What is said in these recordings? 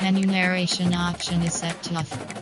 Enumeration option is set to off.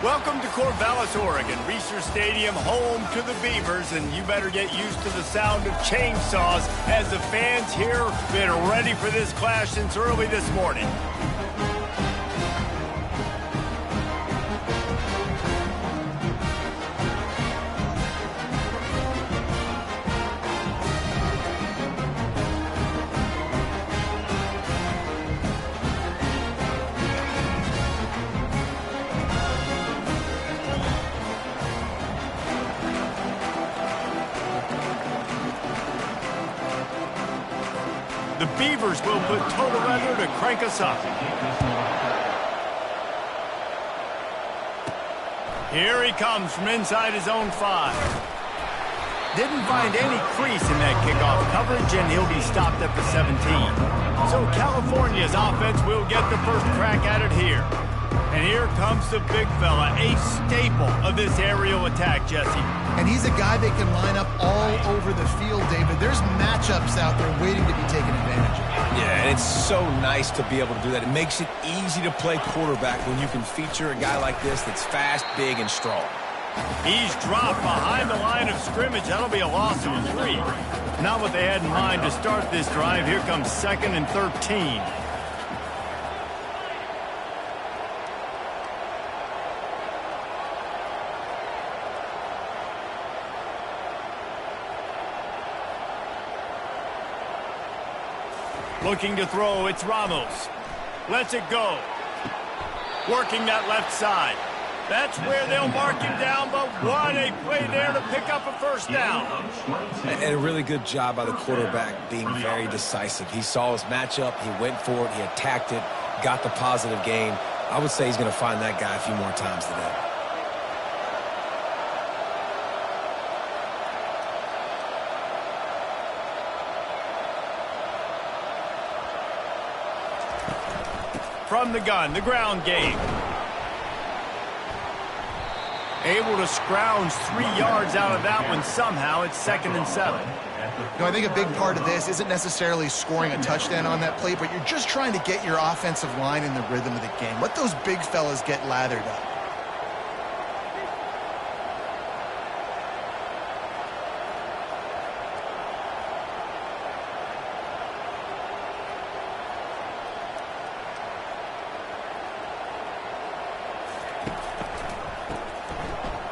Welcome to Corvallis, Oregon, Reser Stadium, home to the Beavers, and you better get used to the sound of chainsaws as the fans here have been ready for this clash since early this morning. The Beavers will put total weather to crank us up. Here he comes from inside his own 5. Didn't find any crease in that kickoff coverage, and he'll be stopped at the 17. So California's offense will get the first crack at it here. And here comes the big fella, a staple of this aerial attack, Jesse. And he's a guy that can line up all over the field, David. There's matchups out there waiting to be taken advantage of. Yeah, and it's so nice to be able to do that. It makes it easy to play quarterback when you can feature a guy like this that's fast, big, and strong. He's dropped behind the line of scrimmage. That'll be a loss of 3. Not what they had in mind to start this drive. Here comes 2nd and 13. Looking to throw, it's Ramos. Lets it go. Working that left side. That's where they'll mark him down, but what a play there to pick up a first down. And a really good job by the quarterback being very decisive. He saw his matchup, he went for it, he attacked it, got the positive gain. I would say he's going to find that guy a few more times today. From the gun, the ground game. Able to scrounge 3 yards out of that one somehow. It's 2nd and 7. I think a big part of this isn't necessarily scoring a touchdown on that play, but you're just trying to get your offensive line in the rhythm of the game. Let those big fellas get lathered up.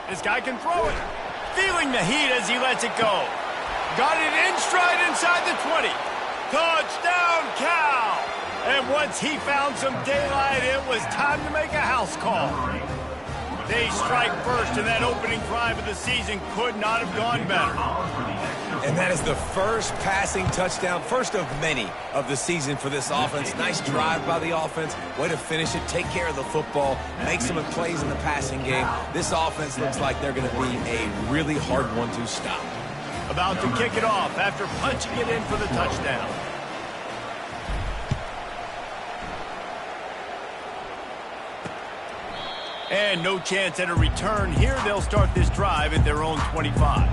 This guy can throw it. Feeling the heat as he lets it go. Got it in stride inside the 20. Touchdown, Cal! And once he found some daylight, it was time to make a house call. They strike first, and that opening drive of the season could not have gone better. And that is the first passing touchdown, first of many of the season for this offense. Nice drive by the offense. Way to finish it, take care of the football, make some plays in the passing game. This offense looks like they're going to be a really hard one to stop. About to kick it off after punching it in for the touchdown. And no chance at a return. Here they'll start this drive at their own 25.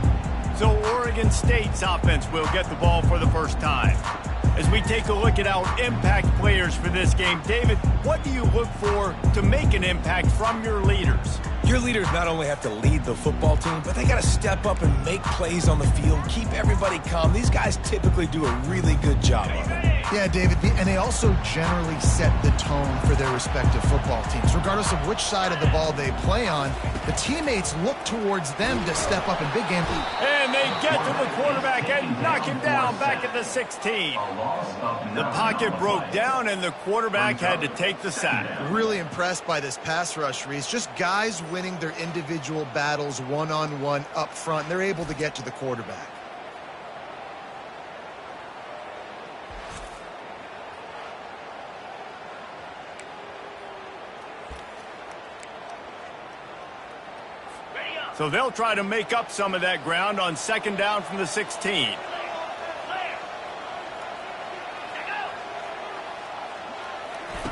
So Oregon State's offense will get the ball for the first time. As we take a look at our impact players for this game, David, what do you look for to make an impact from your leaders? Your leaders not only have to lead the football team, but they got to step up and make plays on the field, keep everybody calm. These guys typically do a really good job of it. Yeah, David, and they also generally set the tone for their respective football teams. Regardless of which side of the ball they play on, the teammates look towards them to step up in big games. And they get to the quarterback and knock him down back at the 16. The pocket broke down, and the quarterback had to take the sack. Really impressed by this pass rush, Reese. Just guys winning their individual battles one-on-one up front. They're able to get to the quarterback. So they'll try to make up some of that ground on second down from the 16.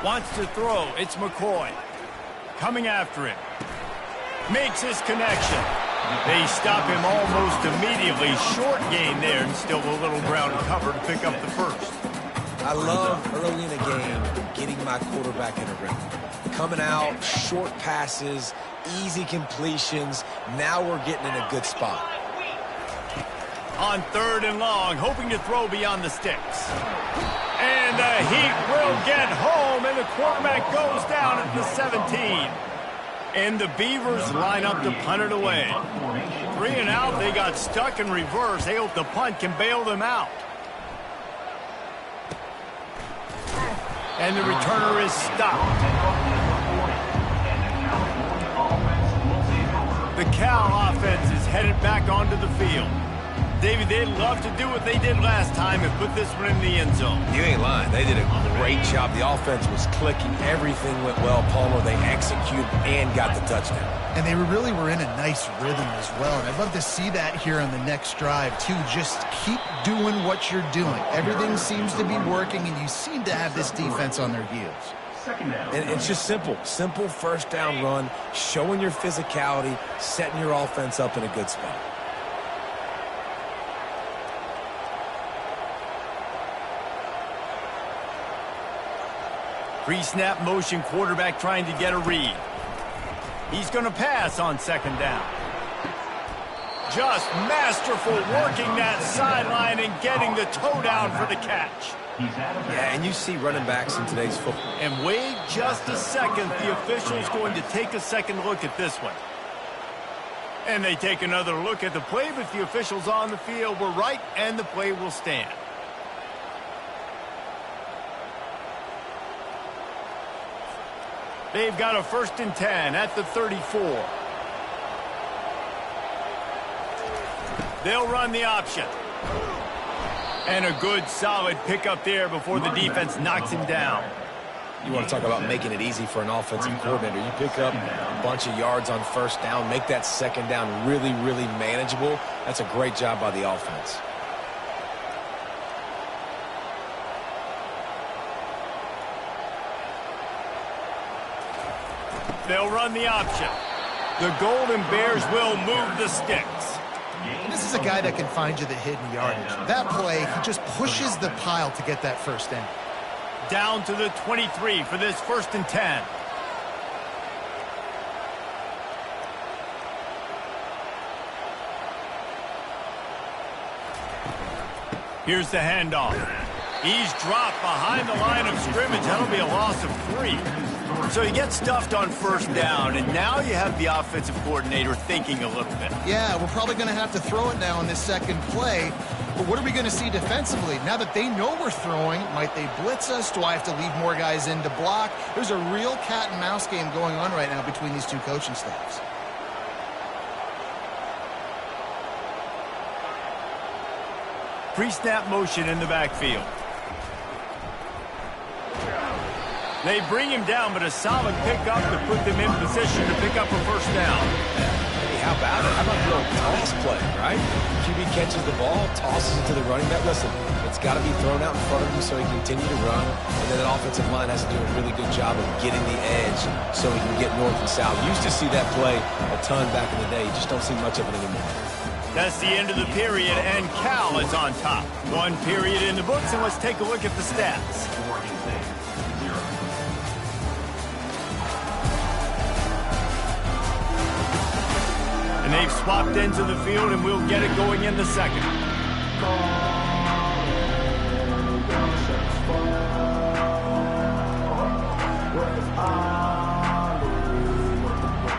Wants to throw. It's McCoy. Coming after him. Makes his connection. They stop him almost immediately. Short gain there and still a little ground cover to pick up the first. I love early in a game getting my quarterback in a rhythm. Coming out, short passes, easy completions. Now we're getting in a good spot. On third and long, hoping to throw beyond the sticks. And the Heat will get home, and the quarterback goes down at the 17. And the Beavers line up to punt it away. 3 and out, they got stuck in reverse. They hope the punt can bail them out. And the returner is stopped. The Cal offense is headed back onto the field. David, they'd love to do what they did last time and put this one in the end zone. You ain't lying. They did a great job. The offense was clicking. Everything went well, Palmer. They executed and got the touchdown. And they really were in a nice rhythm as well. And I'd love to see that here on the next drive, too. Just keep doing what you're doing. Everything seems to be working, and you seem to have this defense on their heels. And it's just simple. Simple first down run, showing your physicality, setting your offense up in a good spot. Pre-snap motion quarterback trying to get a read. He's going to pass on second down. Just masterful working that sideline and getting the toe down for the catch. Yeah, and you see running backs in today's football. And wait just a second. The official's going to take a second look at this one. And they take another look at the play, but the officials on the field were right, and the play will stand. They've got a 1st and 10 at the 34. They'll run the option. And a good, solid pickup there before the defense knocks him down. You want to talk about making it easy for an offensive coordinator. You pick up a bunch of yards on first down, make that second down really, really manageable. That's a great job by the offense. They'll run the option. The Golden Bears will move the sticks. And this is a guy that can find you the hidden yardage. That play, he just pushes the pile to get that first down. Down to the 23 for this 1st and 10. Here's the handoff. He's dropped behind the line of scrimmage. That'll be a loss of 3. So you get stuffed on first down, and now you have the offensive coordinator thinking a little bit. Yeah, we're probably going to have to throw it now in this second play. But what are we going to see defensively? Now that they know we're throwing, might they blitz us? Do I have to leave more guys in to block? There's a real cat and mouse game going on right now between these two coaching staffs. Pre-snap motion in the backfield. They bring him down, but a solid pickup to put them in position to pick up a first down. Hey, how about it? How about a little toss play, right? QB catches the ball, tosses it to the running back. Listen, it's got to be thrown out in front of him so he can continue to run. And then the offensive line has to do a really good job of getting the edge so he can get north and south. Used to see that play a ton back in the day. You just don't see much of it anymore. That's the end of the period, and Cal is on top. 1 period in the books, and let's take a look at the stats. And they've swapped ends of the field, and we'll get it going in the second.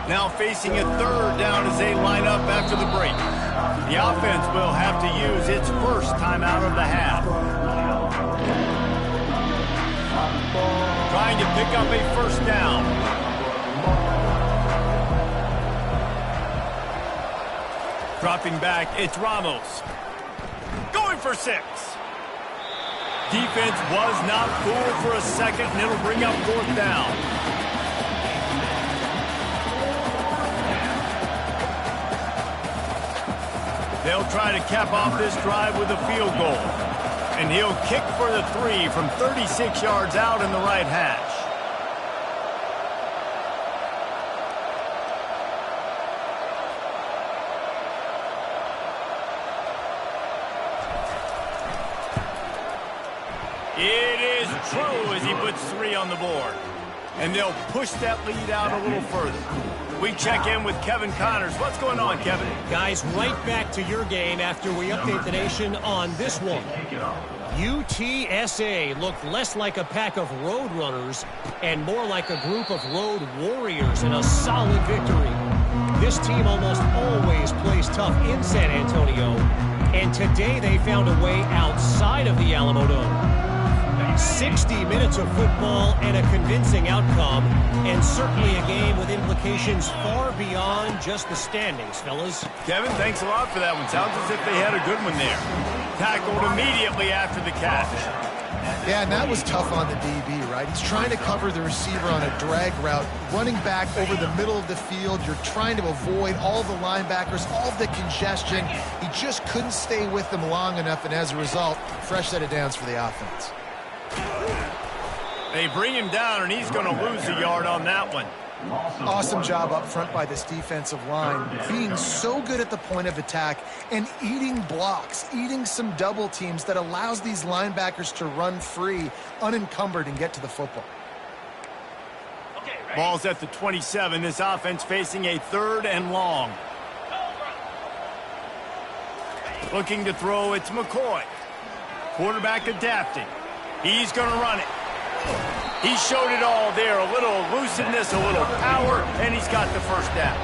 Now facing a 3rd down as they line up after the break. The offense will have to use its first timeout of the half. Trying to pick up a first down. Dropping back, it's Ramos. Going for 6. Defense was not fooled for a second, and it'll bring up 4th down. They'll try to cap off this drive with a field goal. And he'll kick for the 3 from 36 yards out in the right hash. It is true as he puts 3 on the board. And they'll push that lead out a little further. We check in with Kevin Connors. What's going on, Kevin? Guys, right back to your game after we update the nation on this one. UTSA looked less like a pack of road runners and more like a group of road warriors in a solid victory. This team almost always plays tough in San Antonio, and today they found a way outside of the Alamo Dome. 60 minutes of football and a convincing outcome, and certainly a game with implications far beyond just the standings, fellas. Kevin, thanks a lot for that one. Sounds as if they had a good one there. Tackled immediately after the catch. Yeah, and that was tough on the DB, right? He's trying to cover the receiver on a drag route, running back over the middle of the field. You're trying to avoid all the linebackers, all the congestion. He just couldn't stay with them long enough, and as a result, fresh set of downs for the offense. They bring him down, and he's going to lose a yard on that one. Awesome job up front by this defensive line, being so good at the point of attack and eating blocks, eating some double teams that allows these linebackers to run free, unencumbered, and get to the football. Ball's at the 27. This offense facing a 3rd and long. Looking to throw, it's McCoy. Quarterback adapting. He's going to run it. He showed it all there. A little elusiveness, a little power, and he's got the first down.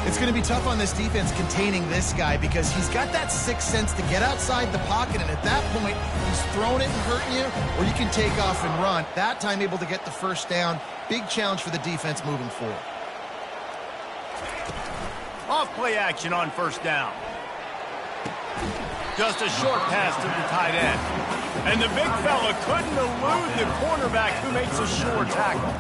It's going to be tough on this defense containing this guy because he's got that sixth sense to get outside the pocket, and at that point, he's throwing it and hurting you, or you can take off and run. That time able to get the first down. Big challenge for the defense moving forward. Off play action on first down. Just a short pass to the tight end. And the big fella couldn't elude the cornerback who makes a sure tackle.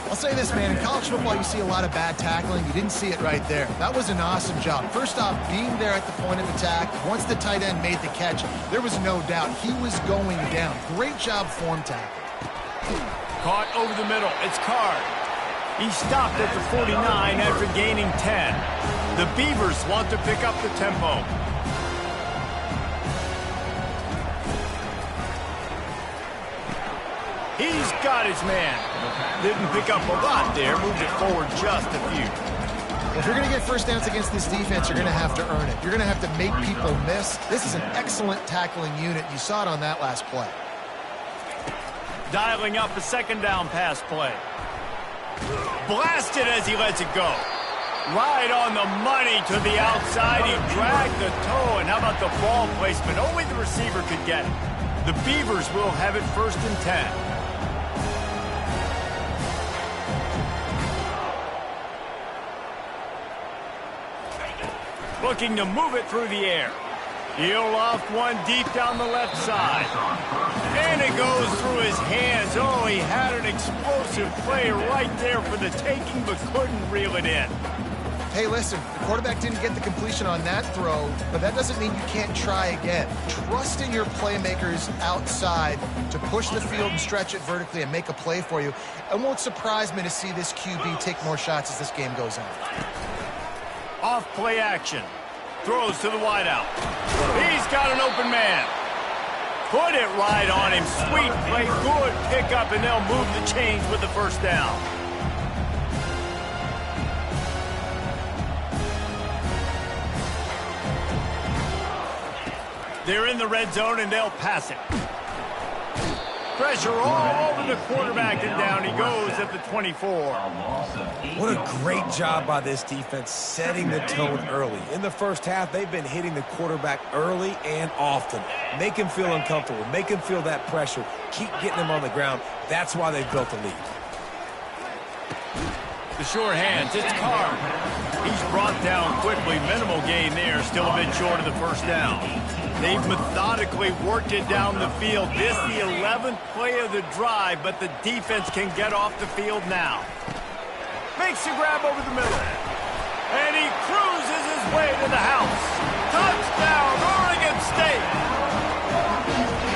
I'll say this, man. In college football, you see a lot of bad tackling. You didn't see it right there. That was an awesome job. First off, being there at the point of attack. Once the tight end made the catch, there was no doubt he was going down. Great job form tackle. Caught over the middle. It's Card. He stopped at the 49 after gaining 10. The Beavers want to pick up the tempo. He's got his man. Didn't pick up a lot there. Moved it forward just a few. If you're going to get first downs against this defense, you're going to have to earn it. You're going to have to make people miss. This is an excellent tackling unit. You saw it on that last play. Dialing up a second down pass play. Blasted as he lets it go. Right on the money to the outside. He dragged the toe. And how about the ball placement? Only the receiver could get it. The Beavers will have it 1st and 10. Looking to move it through the air. He'll loft one deep down the left side. And it goes through his hands. Oh, he had an explosive play right there for the taking, but couldn't reel it in. Hey, listen, the quarterback didn't get the completion on that throw, but that doesn't mean you can't try again. Trust in your playmakers outside to push the field and stretch it vertically and make a play for you. It won't surprise me to see this QB take more shots as this game goes on. Off play action. Throws to the wideout. He's got an open man. Put it right on him. Sweet play. Good pickup, and they'll move the chains with the first down. They're in the red zone, and they'll pass it. Pressure all over the quarterback, and down he goes at the 24. What a great job by this defense setting the tone early. In the first half, they've been hitting the quarterback early and often. Make him feel uncomfortable. Make him feel that pressure. Keep getting him on the ground. That's why they've built a lead. The sure hands, it's Carr. He's brought down quickly. Minimal gain there, still a bit short of the first down. They've methodically worked it down the field. This the 11th play of the drive, but the defense can get off the field now. Makes a grab over the middle. And he cruises his way to the house. Touchdown, Oregon State!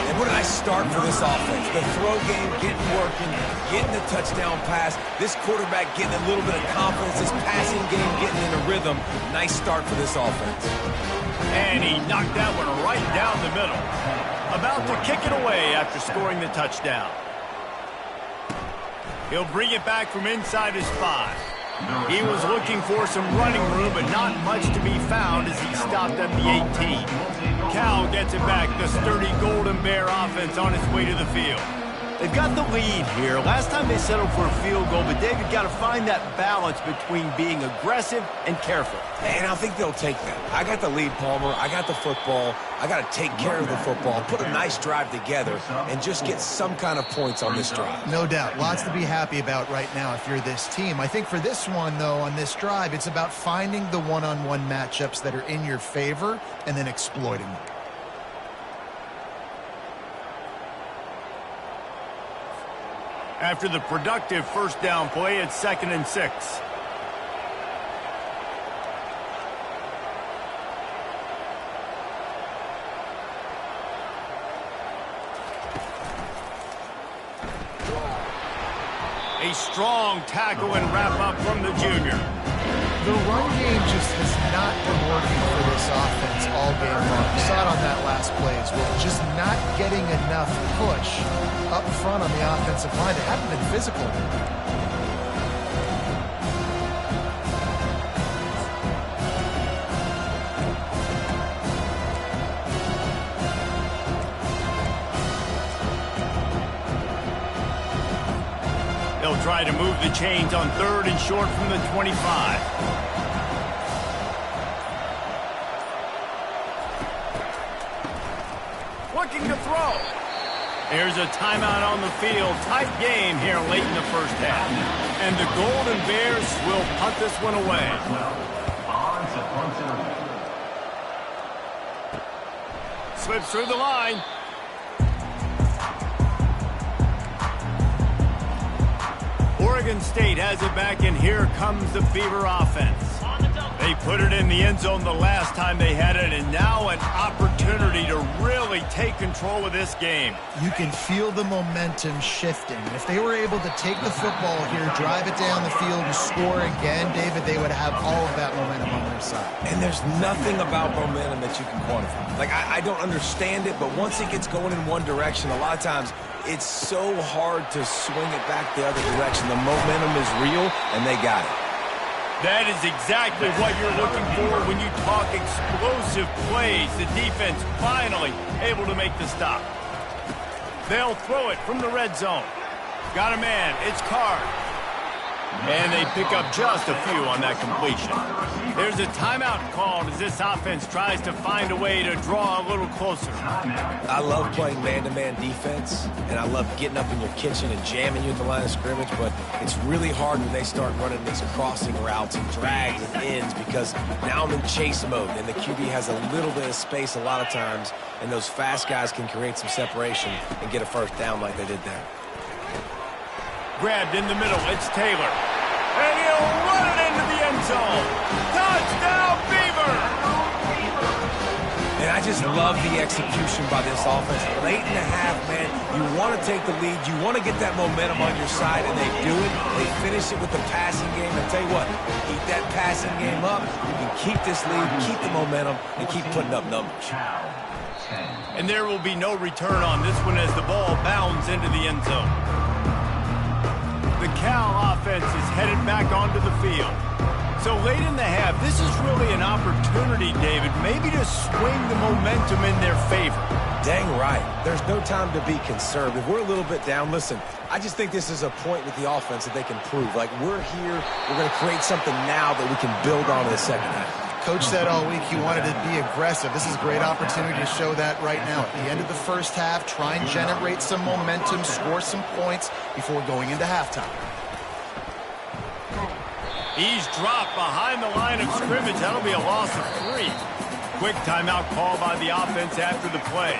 And what a nice start for this offense. The throw game getting working, getting the touchdown pass. This quarterback getting a little bit of confidence. This passing game getting in a rhythm. Nice start for this offense. And he knocked that one right down the middle. About to kick it away after scoring the touchdown. He'll bring it back from inside his 5. He was looking for some running room, but not much to be found as he stopped at the 18. Cal gets it back, the sturdy Golden Bear offense on its way to the field. They've got the lead here. Last time they settled for a field goal, but David got to find that balance between being aggressive and careful. And I think they'll take that. I got the lead, Palmer. I got the football. I got to take care of the football, put a nice drive together, and just get some kind of points on this drive. No doubt. Lots to be happy about right now if you're this team. I think for this one, though, on this drive, it's about finding the one-on-one matchups that are in your favor and then exploiting them. After the productive first down play, it's 2nd and 6. A strong tackle and wrap-up from the junior. The run game just has not been working for this offense all game long. You saw it on that last play as well. Just not getting enough push up front on the offensive line. They haven't been physical. They'll try to move the chains on 3rd and short from the 25. Looking to throw. There's a timeout on the field. Tight game here late in the first half. And the Golden Bears will punt this one away. Slips through the line. Oregon State has it back, and here comes the Beaver offense. They put it in the end zone the last time they had it, and now an opportunity to really take control of this game. You can feel the momentum shifting. If they were able to take the football here, drive it down the field, and score again, David, they would have all of that momentum on their side. And there's nothing about momentum that you can quantify. Like, I don't understand it, but once it gets going in one direction, a lot of times it's so hard to swing it back the other direction. The momentum is real, and they got it. That is exactly what you're looking for when you talk explosive plays. The defense finally able to make the stop. They'll throw it from the red zone. Got a man. It's Card. And they pick up just a few on that completion. There's a timeout called as this offense tries to find a way to draw a little closer. I love playing man-to-man defense, and I love getting up in your kitchen and jamming you at the line of scrimmage, but it's really hard when they start running these crossing routes and drags and ends because now I'm in chase mode, and the QB has a little bit of space a lot of times, and those fast guys can create some separation and get a first down like they did there. Grabbed in the middle, it's Taylor. And he'll run it into the end zone. Touchdown, Beaver! And I just love the execution by this offense. Late in the half, man, you want to take the lead. You want to get that momentum on your side, and they do it. They finish it with the passing game. And tell you what, keep that passing game up. You can keep this lead, keep the momentum, and keep putting up numbers. And there will be no return on this one as the ball bounds into the end zone. The Cal offense is headed back onto the field. So late in the half, this is really an opportunity, David, maybe to swing the momentum in their favor. Dang right. There's no time to be conservative. We're a little bit down. Listen, I just think this is a point with the offense that they can prove. Like, we're here. We're going to create something now that we can build on in the second half. Coach said all week he wanted to be aggressive. This is a great opportunity to show that right now. At the end of the first half, try and generate some momentum, score some points before going into halftime. He's dropped behind the line of scrimmage. That'll be a loss of 3. Quick timeout call by the offense after the play.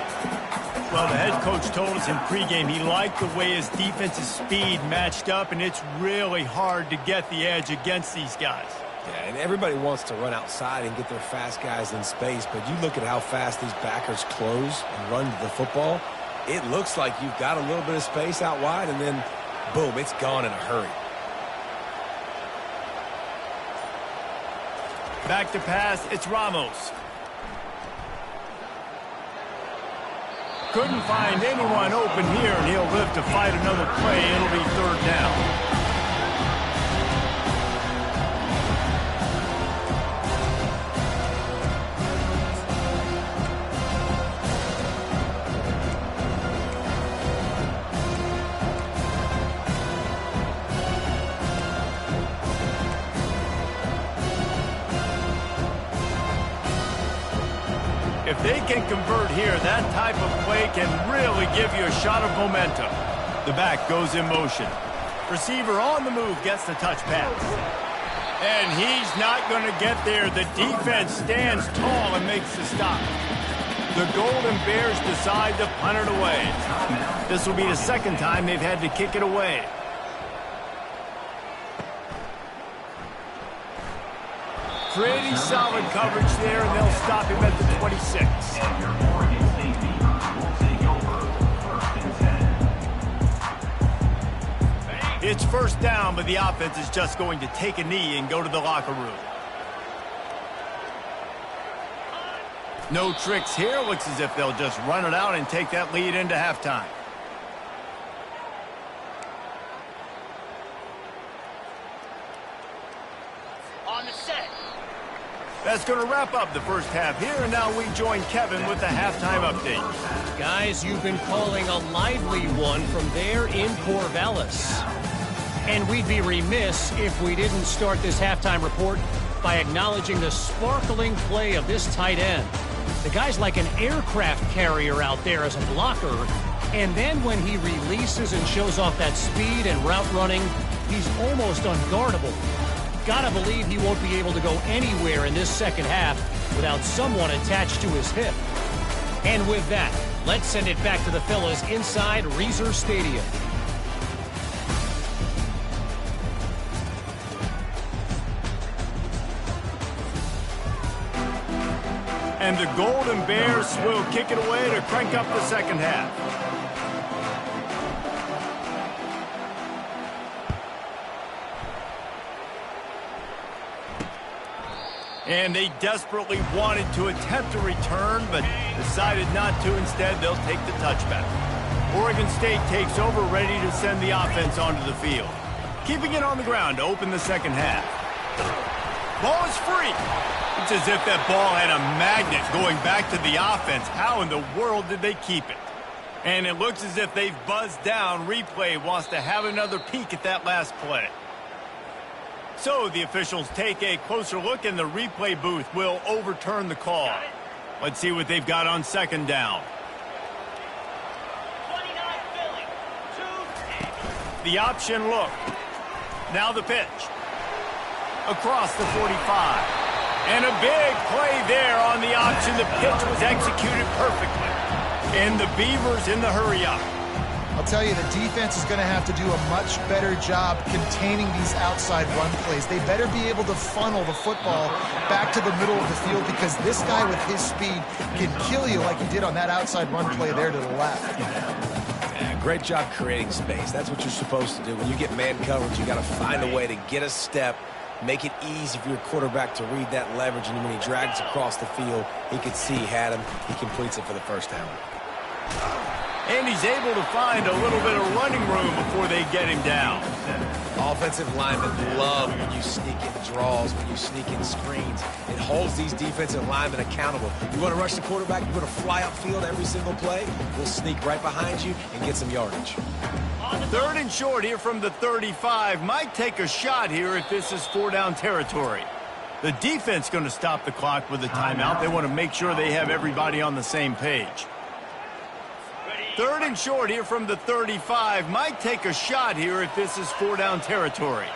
Well, the head coach told us in pregame he liked the way his defensive speed matched up, and it's really hard to get the edge against these guys. Yeah, and everybody wants to run outside and get their fast guys in space, but you look at how fast these backers close and run to the football, it looks like you've got a little bit of space out wide, and then, boom, it's gone in a hurry. Back to pass, it's Ramos. Couldn't find anyone open here, and he'll live to fight another play. It'll be third down. If they can convert here, that type of play can really give you a shot of momentum. The back goes in motion. Receiver on the move gets the touch pass. And he's not going to get there. The defense stands tall and makes the stop. The Golden Bears decide to punt it away. This will be the second time they've had to kick it away. Pretty solid coverage there, and they'll stop him at the 26. It's first down, but the offense is just going to take a knee and go to the locker room. No tricks here. Looks as if they'll just run it out and take that lead into halftime. On the set. That's going to wrap up the first half here, and now we join Kevin with the halftime update. Guys, you've been calling a lively one from there in Corvallis. And we'd be remiss if we didn't start this halftime report by acknowledging the sparkling play of this tight end. The guy's like an aircraft carrier out there as a blocker, and then when he releases and shows off that speed and route running, he's almost unguardable. Gotta believe he won't be able to go anywhere in this second half without someone attached to his hip. And with that, let's send it back to the fellas inside Reser Stadium. And the Golden Bears will kick it away to crank up the second half. And they desperately wanted to attempt a return, but decided not to. Instead, they'll take the touchback. Oregon State takes over, ready to send the offense onto the field. Keeping it on the ground to open the second half. Ball is free. It's as if that ball had a magnet going back to the offense. How in the world did they keep it? And it looks as if they've buzzed down. Replay wants to have another peek at that last play. So the officials take a closer look, and the replay booth will overturn the call. Let's see what they've got on second down. 29 Philly. 2. The option look. Now the pitch. Across the 45. And a big play there on the option. The pitch was executed perfectly. And the Beavers in the hurry-up. I'll tell you, the defense is going to have to do a much better job containing these outside run plays. They better be able to funnel the football back to the middle of the field, because this guy with his speed can kill you like he did on that outside run play there to the left. Yeah, great job creating space. That's what you're supposed to do. When you get man coverage, you got to find a way to get a step, make it easy for your quarterback to read that leverage, and when he drags across the field, he can see he had him. He completes it for the first down. And he's able to find a little bit of running room before they get him down. Offensive linemen love when you sneak in draws, when you sneak in screens. It holds these defensive linemen accountable. You want to rush the quarterback, you want to fly upfield every single play, we'll sneak right behind you and get some yardage. Third and short here from the 35. Might take a shot here if this is four-down territory. The defense going to stop the clock with a timeout. They want to make sure they have everybody on the same page. Third and short here from the 35. Might take a shot here if this is four-down territory.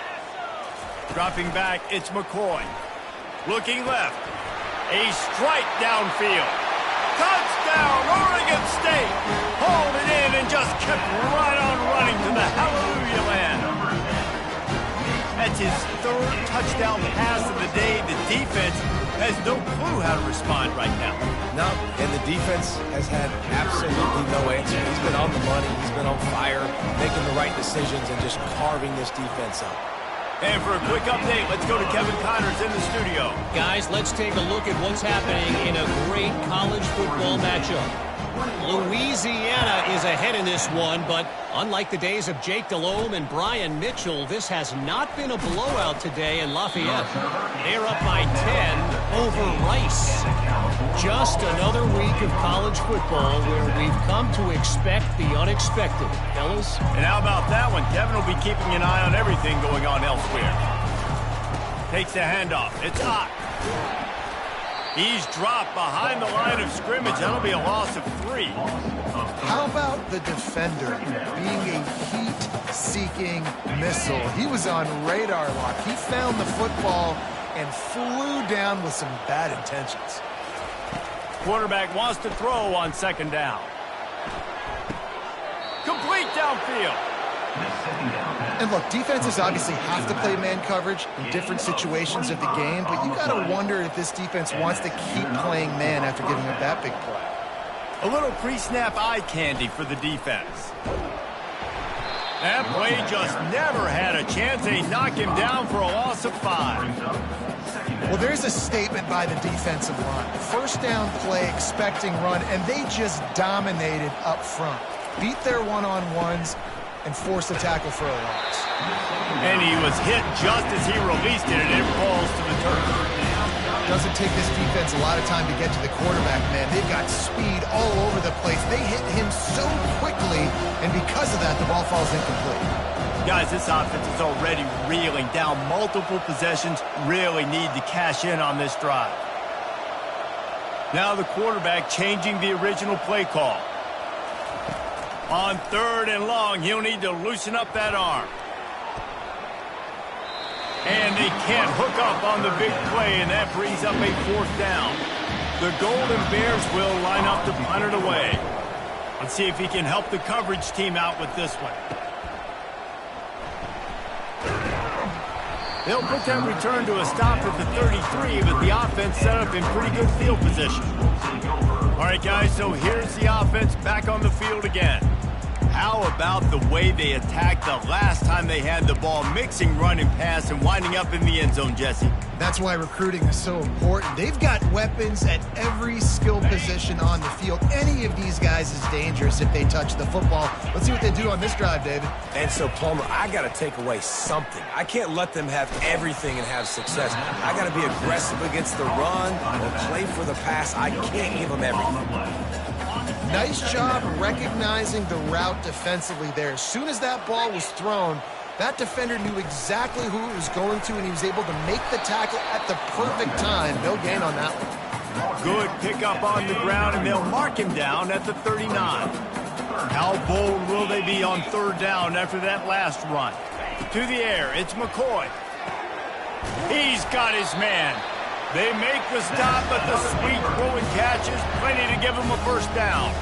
Dropping back, it's McCoy. Looking left. A strike downfield. Touchdown, Oregon State. Hauled it in and just kept right on running to the hallelujah land. At his third touchdown pass of the day. The defense has no clue how to respond right now. No, and the defense has had absolutely no answer. He's been on the money. He's been on fire, making the right decisions and just carving this defense up. And for a quick update, let's go to Kevin Connors in the studio. Guys, let's take a look at what's happening in a great college football matchup. Louisiana is ahead in this one, but unlike the days of Jake Delhomme and Brian Mitchell, this has not been a blowout today in Lafayette. They're up by 10 over Rice. Just another week of college football where we've come to expect the unexpected. Fellas? And how about that one? Kevin will be keeping an eye on everything going on elsewhere. Takes the handoff. It's hot. He's dropped behind the line of scrimmage. That'll be a loss of 3. How about the defender being a heat-seeking missile? He was on radar lock. He found the football and flew down with some bad intentions. Quarterback wants to throw on second down. Complete downfield. And look, defenses obviously have to play man coverage in different situations of the game, but you got to wonder if this defense wants to keep playing man after giving up that big play. A little pre-snap eye candy for the defense. That play just never had a chance. They knock him down for a loss of 5. Well, there's a statement by the defensive line. First down play, expecting run, and they just dominated up front. Beat their one-on-ones and forced a tackle for a loss. And he was hit just as he released it, and it falls to the turf. Doesn't take this defense a lot of time to get to the quarterback, man. They've got speed all over the place. They hit him so quickly, and because of that, the ball falls incomplete. Guys, this offense is already reeling down multiple possessions. Really need to cash in on this drive. Now the quarterback changing the original play call. On 3rd and long, he'll need to loosen up that arm. And they can't hook up on the big play, and that brings up a 4th down. The Golden Bears will line up to punt it away. Let's see if he can help the coverage team out with this one. They'll put that return to a stop at the 33, but the offense set up in pretty good field position. All right, guys, so here's the offense back on the field again. How about the way they attacked the last time they had the ball, mixing run and pass and winding up in the end zone, Jesse? That's why recruiting is so important. They've got weapons at every skill position on the field. Any of these guys is dangerous if they touch the football. Let's see what they do on this drive, David. And so, Palmer, I got to take away something. I can't let them have everything and have success. I got to be aggressive against the run or play for the pass. I can't give them everything. Nice job recognizing the route defensively there. As soon as that ball was thrown, that defender knew exactly who it was going to, and he was able to make the tackle at the perfect time. No gain on that one. Good pickup on the ground, and they'll mark him down at the 39. How bold will they be on 3rd down after that last run? To the air, it's McCoy. He's got his man. They make the stop, but the sweet throw and catch is plenty to give him a 1st down.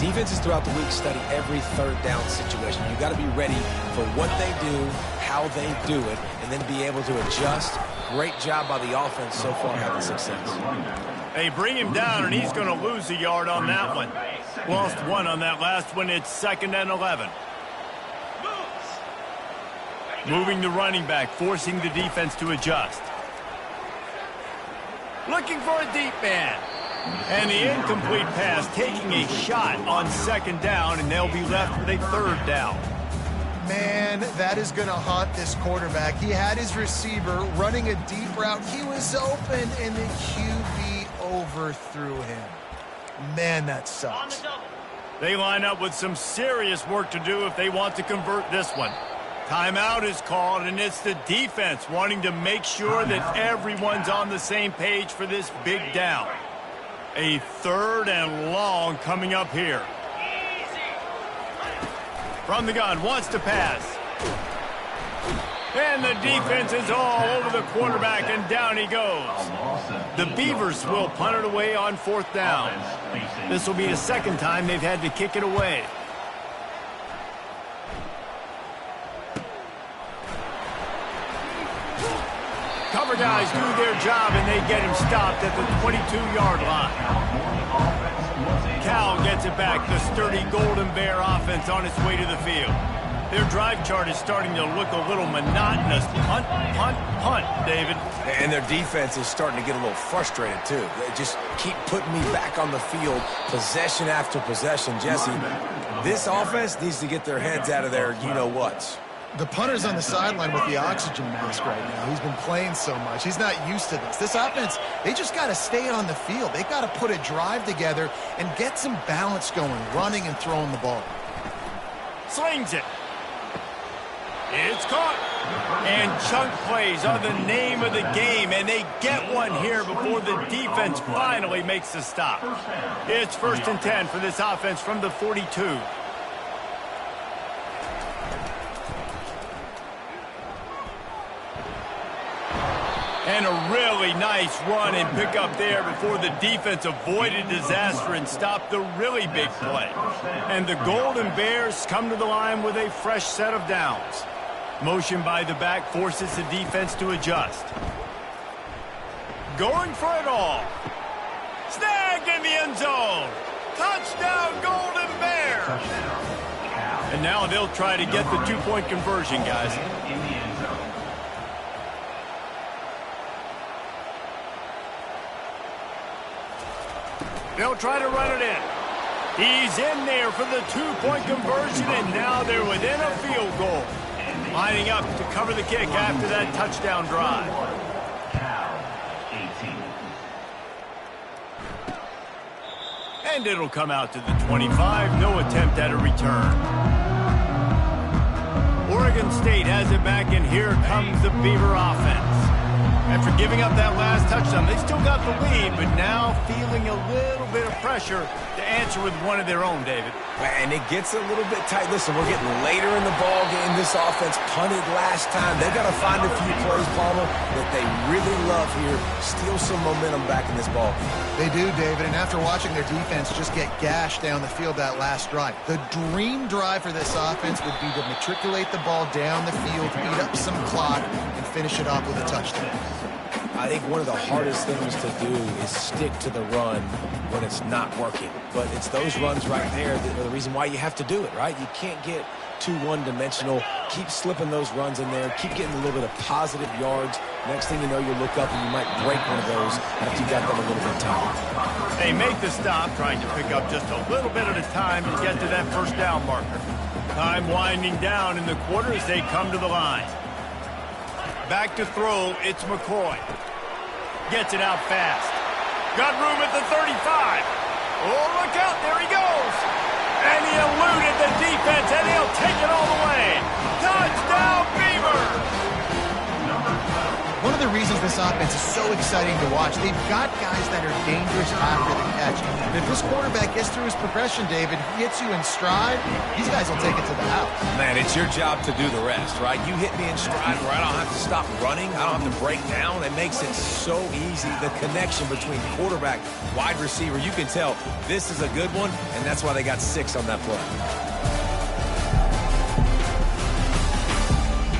Defenses throughout the week study every 3rd down situation. You've got to be ready for what they do, how they do it, and then be able to adjust. Great job by the offense so far having success. They bring him down, and he's going to lose a yard on that one. Lost 1 on that last one. It's 2nd and 11. Moving the running back, forcing the defense to adjust. Looking for a deep man. And the incomplete pass, taking a shot on 2nd down, and they'll be left with a 3rd down. Man, that is going to haunt this quarterback. He had his receiver running a deep route. He was open, and the QB overthrew him. Man, that sucks. They line up with some serious work to do if they want to convert this one. Timeout is called, and it's the defense wanting to make sure that everyone's on the same page for this big down. A 3rd and long coming up here. From the gun, wants to pass. And the defense is all over the quarterback, and down he goes. The Beavers will punt it away on 4th down. This will be the 2nd time they've had to kick it away. Cover guys do their job, and they get him stopped at the 22-yard line. Cal gets it back. The sturdy Golden Bear offense on its way to the field. Their drive chart is starting to look a little monotonous. Punt, punt, punt, David. And their defense is starting to get a little frustrated, too. They just keep putting me back on the field, possession after possession. Jesse, this offense needs to get their heads out of their you-know-whats. The punter's on the sideline with the oxygen mask right now. He's been playing so much. He's not used to this. This offense, they just got to stay on the field. They got to put a drive together and get some balance going, running and throwing the ball. Slings it. It's caught. And chunk plays are the name of the game, and they get one here before the defense finally makes the stop. It's 1st and 10 for this offense from the 42. And a really nice run and pick up there before the defense avoided disaster and stopped the really big play. And the Golden Bears come to the line with a fresh set of downs. Motion by the back forces the defense to adjust. Going for it all. Snag in the end zone. Touchdown, Golden Bears. And now they'll try to get the 2-point conversion, guys. They'll try to run it in. He's in there for the 2-point conversion, and now they're within a field goal. Lining up to cover the kick after that touchdown drive. And it'll come out to the 25. No attempt at a return. Oregon State has it back, and here comes the Beaver offense. After giving up that last touchdown, they still got the lead, but now feeling a little bit of pressure to answer with one of their own, David. And it gets a little bit tight. Listen, we're getting later in the ball game. This offense punted last time. They've got to find a few plays, Palmer, that they really love here. Steal some momentum back in this ball game. They do, David, and after watching their defense just get gashed down the field that last drive, the dream drive for this offense would be to matriculate the ball down the field, beat up some clock, and finish it off with a touchdown. I think one of the hardest things to do is stick to the run when it's not working. But it's those runs right there that are the reason why you have to do it, right? You can't get too one-dimensional. Keep slipping those runs in there. Keep getting a little bit of positive yards. Next thing you know, you look up and you might break one of those after you got them a little bit tired. They make the stop, trying to pick up just a little bit at a time to get to that first down marker. Time winding down in the quarter as they come to the line. Back to throw, it's McCoy. Gets it out fast. Got room at the 35. Oh, look out, there he goes. And he eluded the defense, and he'll take it all the way. Touchdown, Beaver! One of the reasons this offense is so exciting to watch, they've got guys that are dangerous after the catch. And if this quarterback gets through his progression, David, he hits you in stride, these guys will take it to the house. Man, it's your job to do the rest, right? You hit me in stride where I don't have to stop running. I don't have to break down. It makes it so easy. The connection between quarterback, wide receiver, you can tell this is a good one, and that's why they got 6 on that play.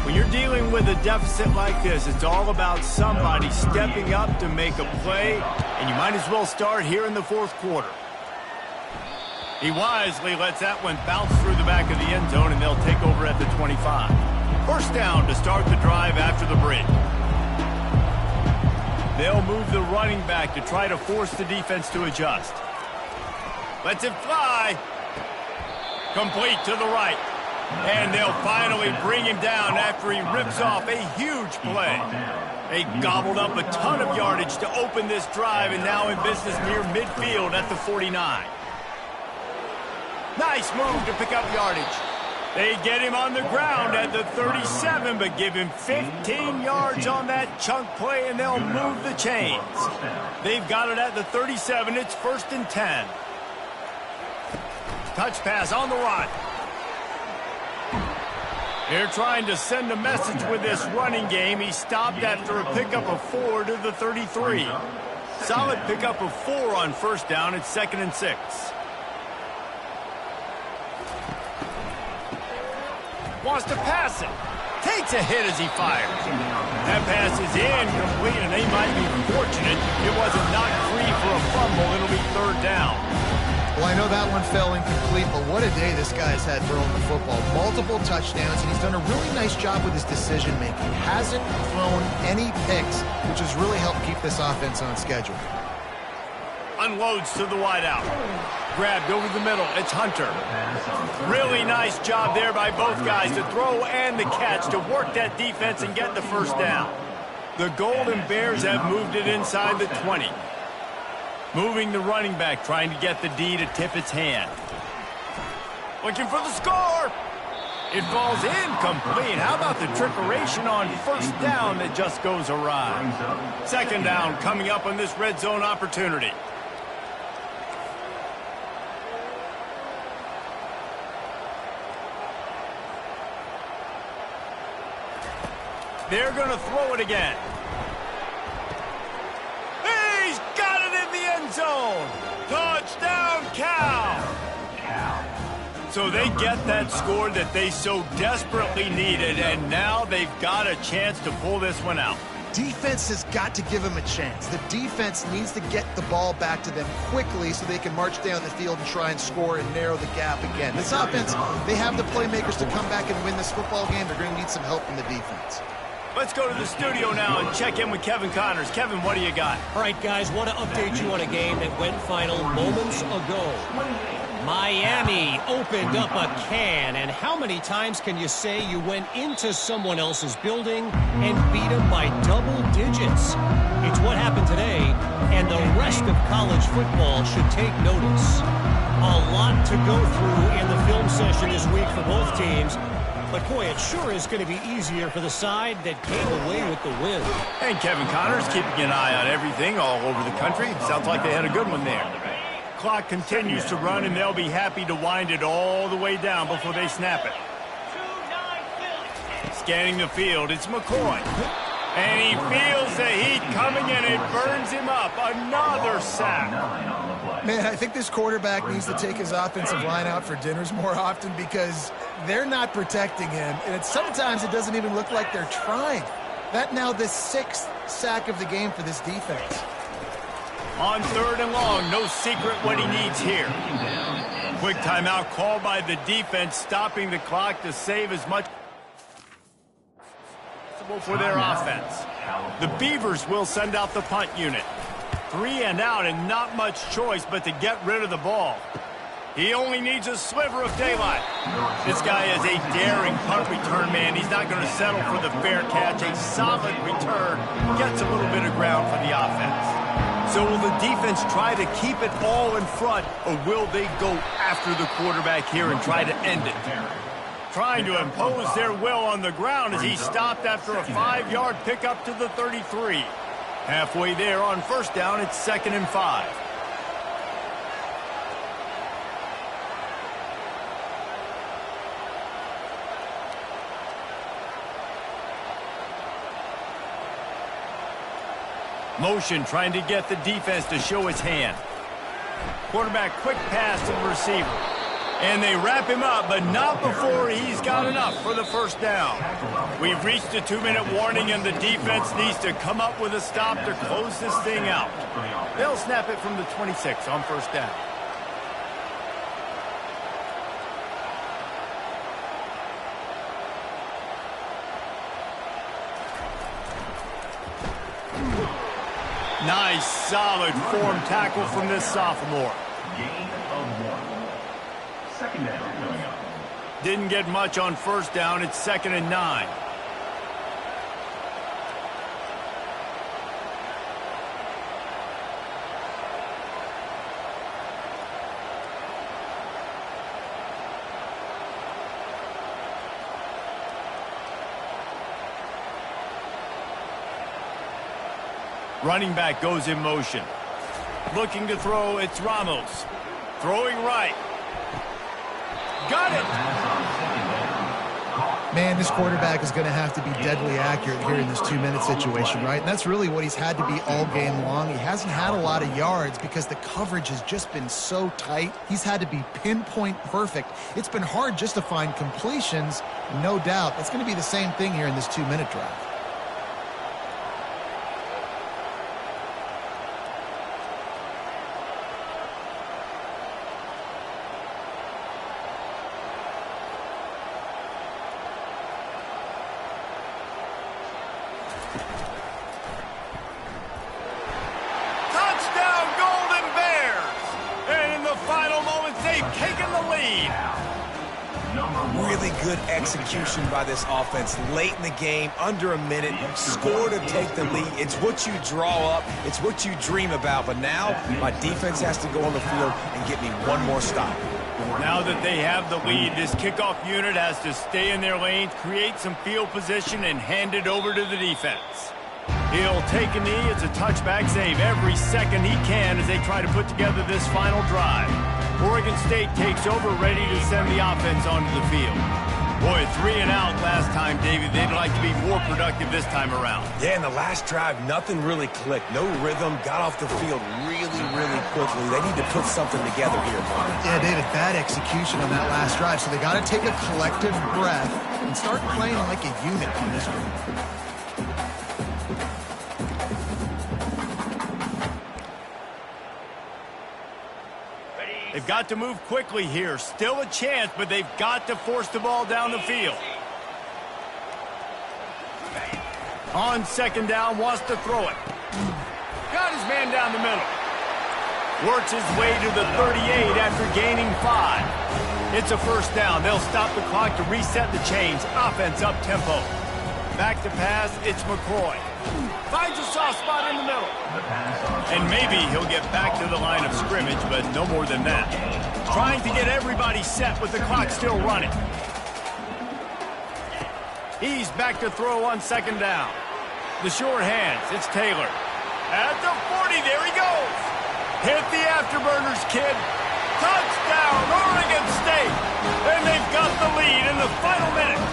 When you're dealing with a deficit like this, it's all about somebody stepping up to make a play, and you might as well start here in the fourth quarter. He wisely lets that one bounce through the back of the end zone, and they'll take over at the 25. First down to start the drive after the break. They'll move the running back to try to force the defense to adjust. Lets it fly. Complete to the right. And they'll finally bring him down after he rips off a huge play. They gobbled up a ton of yardage to open this drive, and now in business near midfield at the 49. Nice move to pick up yardage. They get him on the ground at the 37, but give him 15 yards on that chunk play, and they'll move the chains. They've got it at the 37. It's 1st and 10. Touch pass on the run. They're trying to send a message with this running game. He stopped after a pickup of 4 to the 33. Solid pickup of 4 on first down. It's 2nd and 6. Wants to pass it. Takes a hit as he fires. That pass is incomplete, and they might be fortunate it wasn't knocked free for a fumble. It'll be third down. Well, I know that one fell incomplete, but what a day this guy's had throwing the football. Multiple touchdowns, and he's done a really nice job with his decision-making. Hasn't thrown any picks, which has really helped keep this offense on schedule. Unloads to the wideout. Grabbed over the middle. It's Hunter. Really nice job there by both guys to throw and the catch to work that defense and get the first down. The Golden Bears have moved it inside the 20. Moving the running back, trying to get the D to tip its hand. Looking for the score. It falls incomplete. How about the trickeration on first down that just goes awry? Second down coming up on this red zone opportunity. They're going to throw it again. He's got it in the end zone. Touchdown, Cal. So they get that score that they so desperately needed, and now they've got a chance to pull this one out. Defense has got to give them a chance. The defense needs to get the ball back to them quickly so they can march down the field and try and score and narrow the gap again. This offense, they have the playmakers to come back and win this football game. They're going to need some help from the defense. Let's go to the studio now and check in with Kevin Connors. Kevin, what do you got? All right, guys, want to update you on a game that went final moments ago. Miami opened up a can, and how many times can you say you went into someone else's building and beat them by double digits? It's what happened today, and the rest of college football should take notice. A lot to go through in the film session this week for both teams. But, boy, it sure is going to be easier for the side that came away with the win. And Kevin Connors keeping an eye on everything all over the country. Sounds like they had a good one there. Clock continues to run, and they'll be happy to wind it all the way down before they snap it. Scanning the field, it's McCoy. And he feels the heat coming, and it burns him up. Another sack. Man, I think this quarterback needs to take his offensive line out for dinners more often because they're not protecting him. And sometimes it doesn't even look like they're trying. That now the 6th sack of the game for this defense. On third and long, no secret what he needs here. Quick timeout called by the defense, stopping the clock to save as much for their offense. The Beavers will send out the punt unit. 3 and out, and not much choice but to get rid of the ball. He only needs a sliver of daylight. This guy is a daring punt return man. He's not going to settle for the fair catch. A solid return gets a little bit of ground for the offense. So will the defense try to keep it all in front, or will they go after the quarterback here and try to end it? Trying to impose their will on the ground as he stopped after a 5-yard pickup to the 33. Halfway there on first down, it's 2nd and 5. Motion trying to get the defense to show its hand. Quarterback quick pass to the receiver. And they wrap him up, but not before he's got enough for the first down. We've reached a 2-minute warning, and the defense needs to come up with a stop to close this thing out. They'll snap it from the 26 on first down. Nice, solid form tackle from this sophomore. Gain of 1. Second down coming up. Didn't get much on first down. It's 2nd and 9. Running back goes in motion. Looking to throw, it's Ramos. Throwing right. Got it! Man, this quarterback is going to have to be deadly accurate here in this 2-minute situation, right? And that's really what he's had to be all game long. He hasn't had a lot of yards because the coverage has just been so tight. He's had to be pinpoint perfect. It's been hard just to find completions, no doubt. It's going to be the same thing here in this 2-minute drive. Really good execution by this offense late in the game, under a minute, score to take the lead. It's what you draw up, it's what you dream about, but now my defense has to go on the field and get me one more stop. Now that they have the lead, this kickoff unit has to stay in their lanes, create some field position, and hand it over to the defense. He'll take a knee. It's a touchback save every second he can as they try to put together this final drive. Oregon State takes over, ready to send the offense onto the field. Boy, 3 and out last time, Davey. They'd like to be more productive this time around. Yeah, in the last drive, nothing really clicked. No rhythm, got off the field really quickly. They need to put something together here, Mark. Yeah, they had a bad execution on that last drive, so they got to take a collective breath and start playing like a unit from this one. They've got to move quickly here. Still a chance, but they've got to force the ball down the field. On second down, wants to throw it. Got his man down the middle. Works his way to the 38 after gaining 5. It's a first down. They'll stop the clock to reset the chains. Offense up tempo. Back to pass, it's McCoy. Finds a soft spot in the middle. And maybe he'll get back to the line of scrimmage, but no more than that. Trying to get everybody set with the clock still running. He's back to throw on second down. The short hands, it's Taylor. At the 40, there he goes. Hit the afterburners, kid. Touchdown, Oregon State. And they've got the lead in the final minute.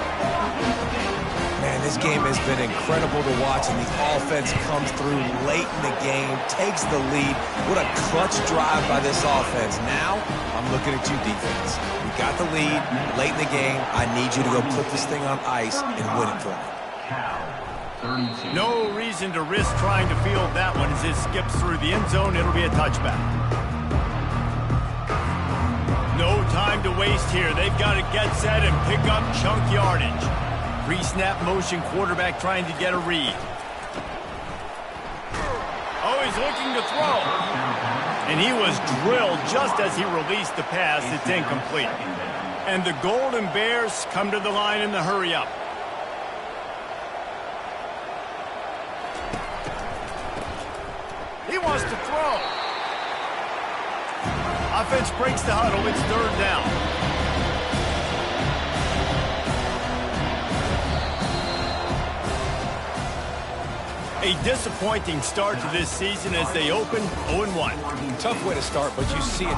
Man, this game has been incredible to watch, and the offense comes through late in the game, takes the lead. What a clutch drive by this offense. Now, I'm looking at you, defense. You got the lead late in the game. I need you to go put this thing on ice and win it for me. No reason to risk trying to field that one as it skips through the end zone. It'll be a touchback. No time to waste here. They've got to get set and pick up chunk yardage. Pre-snap motion, quarterback trying to get a read. Oh, he's looking to throw. And he was drilled just as he released the pass. It's incomplete. And the Golden Bears come to the line in the hurry-up. He wants to throw. Offense breaks the huddle. It's third down. A disappointing start to this season as they open 0-1. Tough way to start, but you see it